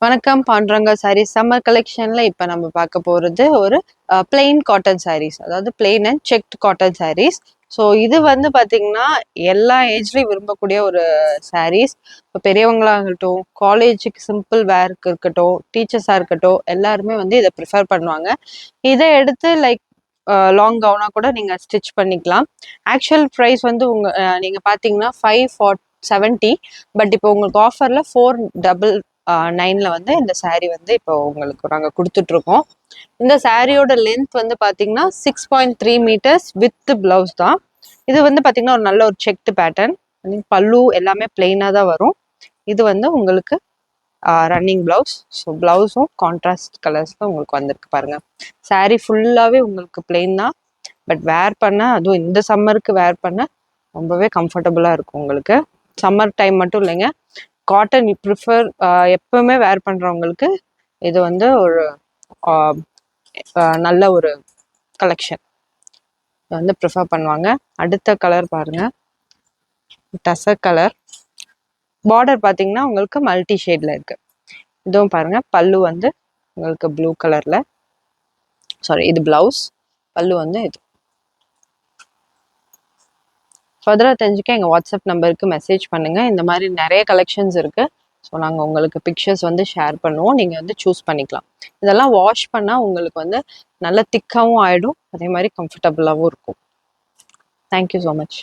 வணக்கம் பாண்டுரங்கா சாரீஸ் சம்மர் கலெக்ஷன்ல இப்போ நம்ம பார்க்க போகிறது ஒரு பிளெயின் காட்டன் சாரீஸ், அதாவது plain and checked cotton sarees. So இது வந்து பார்த்தீங்கன்னா எல்லா ஏஜ்லேயும் விரும்பக்கூடிய ஒரு சாரீஸ். இப்போ பெரியவங்களாகட்டும், காலேஜுக்கு சிம்பிள் வேருக்கு இருக்கட்டும், டீச்சர்ஸாக இருக்கட்டும், எல்லாருமே வந்து இதை ப்ரிஃபர் பண்ணுவாங்க. இதை எடுத்து லைக் லாங் கவுனாக கூட நீங்கள் ஸ்டிச் பண்ணிக்கலாம். ஆக்சுவல் ப்ரைஸ் வந்து நீங்கள் பார்த்தீங்கன்னா 570, பட் இப்போ உங்களுக்கு ஆஃபரில் 499 வந்து இந்த சாரீ வந்து இப்போ உங்களுக்கு நாங்கள் கொடுத்துட்ருக்கோம். இந்த சாரியோட லென்த் வந்து பார்த்தீங்கன்னா 6.3 மீட்டர்ஸ் வித் பிளவுஸ் தான். இது வந்து பார்த்தீங்கன்னா ஒரு நல்ல ஒரு செக்டு பேட்டர்ன், பல்லு எல்லாமே பிளெயினாக தான் வரும். இது வந்து உங்களுக்கு ரன்னிங் பிளவுஸ். ஸோ பிளவுஸும் கான்ட்ராஸ்ட் கலர்ஸில் உங்களுக்கு வந்திருக்கு பாருங்க. சாரீ ஃபுல்லாகவே உங்களுக்கு பிளெயின் தான், பட் வேர் பண்ண, அதுவும் இந்த சம்மருக்கு வேர் பண்ண ரொம்பவே கம்ஃபர்டபுளாக இருக்கும் உங்களுக்கு. சம்மர் டைம் மட்டும் இல்லைங்க, காட்டன் ப்ரிஃபர் எப்பவுமே வேர் பண்ணுறவங்களுக்கு இது வந்து ஒரு நல்ல ஒரு கலெக்ஷன் வந்து ப்ரிஃபர் பண்ணுவாங்க. அடுத்த கலர் பாருங்க, டசர் கலர். பார்டர் பார்த்தீங்கன்னா உங்களுக்கு மல்டி ஷேட்ல இருக்கு. இதுவும் பாருங்க, பல்லு வந்து உங்களுக்கு ப்ளூ கலர்ல, சாரி இது பிளவுஸ், பல்லு வந்து இது. ஃபர்தராக தெரிஞ்சுக்க எங்கள் வாட்ஸ்அப் நம்பருக்கு மெசேஜ் பண்ணுங்கள். இந்த மாதிரி நிறைய கலெக்ஷன்ஸ் இருக்குது. ஸோ நாங்கள் உங்களுக்கு பிக்சர்ஸ் வந்து ஷேர் பண்ணுவோம், நீங்கள் வந்து சூஸ் பண்ணிக்கலாம். இதெல்லாம் வாஷ் பண்ணால் உங்களுக்கு வந்து நல்ல திக்காகவும் ஆகிடும், அதே மாதிரி கம்ஃபர்டபுளாகவும் இருக்கும். Thank you so much.